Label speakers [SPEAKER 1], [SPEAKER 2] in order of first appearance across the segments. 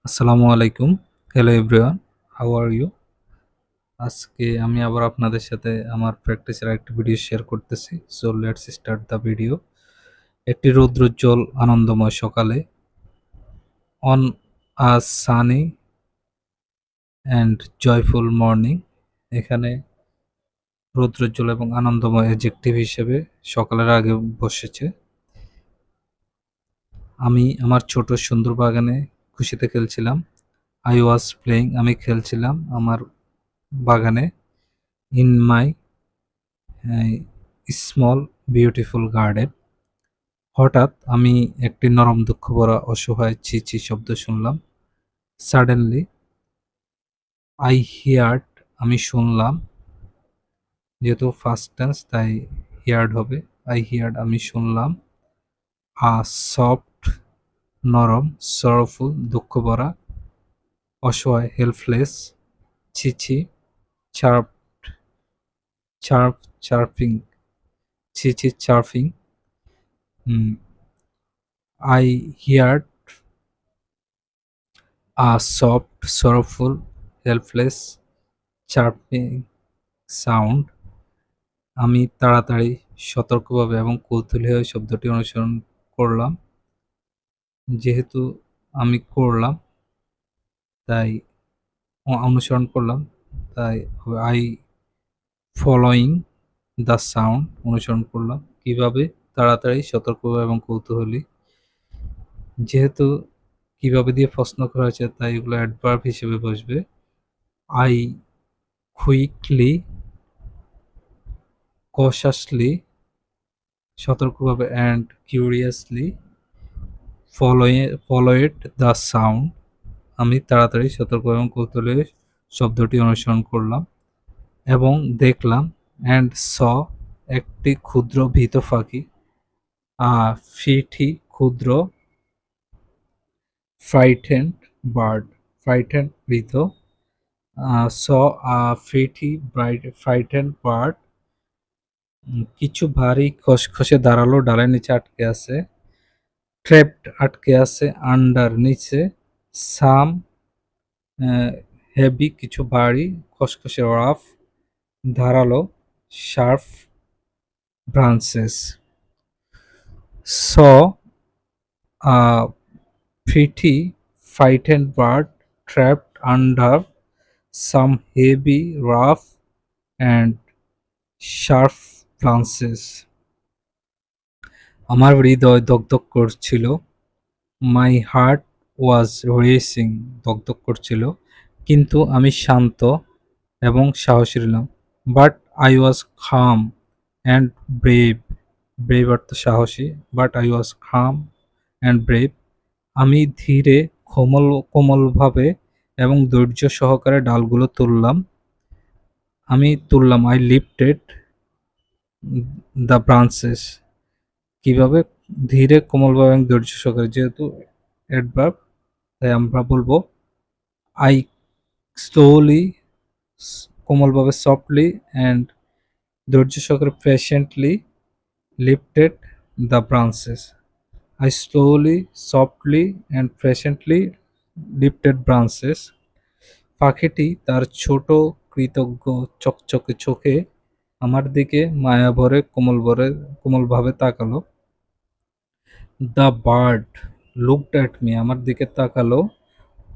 [SPEAKER 1] আসসালামু আলাইকুম। Hello everyone, how are you? আজকে আমি আবার আপনাদের সাথে আমার প্র্যাকটিসের আরেকটি ভিডিও শেয়ার করতেছি। So let's start the video. একটি রৌদ্রোজ্জ্বল আনন্দময় সকালে on a sunny and joyful morning, এখানে রৌদ্রোজ্জ্বল এবং আনন্দময় অ্যাডজেক্টিভ হিসেবে সকালের আগে বসেছে। আমি আমার ছোট সুন্দর বাগানে খুশিতে খেলছিলাম। আই ওয়াজ প্লেয়িং, আমি খেলছিলাম আমার বাগানে। In my small beautiful garden. হঠাৎ আমি একটি নরম দুঃখ ভরা অসহায় ছি ছি শব্দ শুনলাম। সাডেনলি আই হিয়ার্ড, আমি শুনলাম, যেহেতু ফার্স্ট টেন্স তাই হিয়ার্ড হবে। আই হিয়ার্ড, আমি শুনলাম। আ সফট, নরম, সরফুল, দুঃখ ভরা, অসহায়, হেল্পলেস, ছি ছি, চার্প, চার্প, চার্পিং, ছি ছি, chirping. I heard a soft, sorrowful, helpless, chirping sound. আমি তাড়াতাড়ি, সতর্কভাবে এবং কৌতূহলী হয়ে শব্দটি অনুসরণ করলাম। যেহেতু আমি করলাম তাই অনুসরণ করলাম, তাই আই ফলোয়িং দ্য সাউন্ড, অনুসরণ করলাম। কিভাবে? তাড়াতাড়ি, সতর্কভাবে এবং কৌতূহলী। যেহেতু কিভাবে দিয়ে প্রশ্ন করা হয়েছে তাই এগুলো অ্যাডভার্ব হিসেবে বসবে। আই কুইকলি, cautiously, সতর্কভাবে, অ্যান্ড কিউরিয়াসলি ফলোয়েড দ্য সাউন্ড, আমি তাড়াতাড়ি, সতর্ক এবং কৌতূহলী শব্দটি অনুসরণ করলাম এবং দেখলাম। অ্যান্ড স, একটি ক্ষুদ্র ভীত পাখি। ফিঠি, ক্ষুদ্র। ফ্রাইটেন্ড বার্ড, ফ্রাইটেন্ড, ভীত। স ফিঠি ফ্রাইটেন্ড বার্ড। কিছু ভারী খসখসে দাঁড়ালো, ডালের নিচে আটকে আছে। ট্র্যাপড, আটকে আছে। আন্ডার, নিচে। সাম, হেভি, কিছু ভারী, খসখসে। রাফ, ধারালো। Sharp, branches. স ফিটি frightened bird trapped under some heavy, rough and sharp branches. আমার হৃদয় দগদগ করছিল। মাই হার্ট ওয়াজ রেসিং, দগদগ করছিল, কিন্তু আমি শান্ত এবং সাহসী রইলাম। বাট আই ওয়াজ খাম অ্যান্ড ব্রেভ, ব্রেভ অর্থ সাহসী, বাট আই ওয়াজ খাম অ্যান্ড ব্রেভ। আমি ধীরে, কোমলভাবে এবং ধৈর্য সহকারে ডালগুলো তুললাম। I lifted the branches. কিভাবে? ধীরে, কোমলভাবে এবং ধৈর্য সহকারে, যেহেতু অ্যাডভার্ব তাই আমরা বলবো আই স্লোলি, কোমলভাবে, সফটলি অ্যান্ড ধৈর্য সহকারে, patiently lifted the branches. I slowly, softly and patiently lifted branches. পাখিটি তার ছোট, কৃতজ্ঞ, চকচকে চোখে আমার দিকে মায়াভরে কোমলভাবে তাকালো। The bird looked at me, আমার দিকে তাকালো।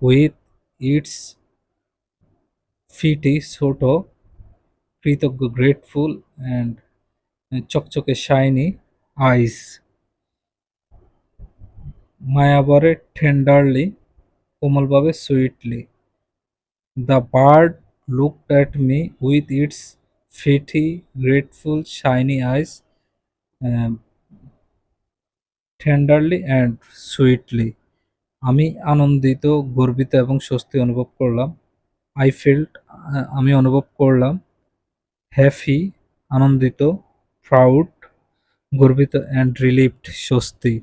[SPEAKER 1] উইথ ইটস ফিটি, ছোট, কৃতজ্ঞ, গ্রেটফুল অ্যান্ড চকচকে, শাইনি আইস, মায়াভরে, টেন্ডারলি, কোমলভাবে, sweetly. The bird looked at me with its pretty, grateful, shiny eyes, um, tenderly and sweetly. আমি আনন্দিত, গর্বিত এবং স্বস্তি অনুভব করলাম। I felt, আমি অনুভব করলাম। হ্যাপি, আনন্দিত। প্রাউড, গর্বিত। অ্যান্ড রিলিভড, স্বস্তি।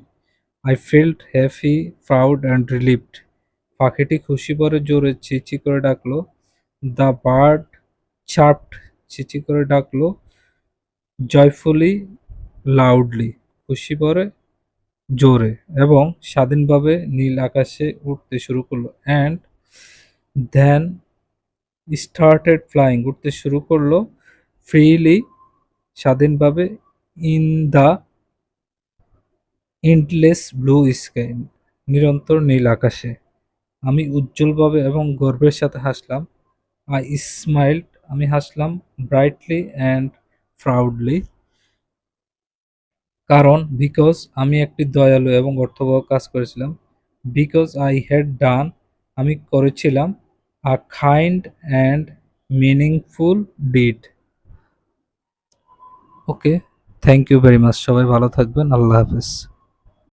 [SPEAKER 1] I felt happy, proud and relieved. পাখিটি খুশি ভরে জোরে চিঁচি করে ডাকলো। দ্য বার্ড চার্পড, চিঁচি করে ডাকলো। জয়ফুলি, লাউডলি, খুশি ভরে জোরে এবং স্বাধীনভাবে নীল আকাশে উড়তে শুরু করলো অ্যান্ড দেন স্টার্টেড ফ্লাইং উড়তে শুরু করলো ফ্রিলি স্বাধীনভাবে in the endless blue sky নিরন্তর নীল আকাশে। আমি উজ্জ্বলভাবে এবং গর্বের সাথে হাসলাম। আই স্মাইলড আমি হাসলাম ব্রাইটলি অ্যান্ড প্রাউডলি কারণ বিকজ আমি একটি দয়ালু এবং অর্থবহ কাজ করেছিলাম। বিকজ আই হ্যাড ডান আমি করেছিলাম a kind and meaningful deed. Okay, thank you very much. সবাই ভালো থাকবেন। আল্লাহ হাফেজ।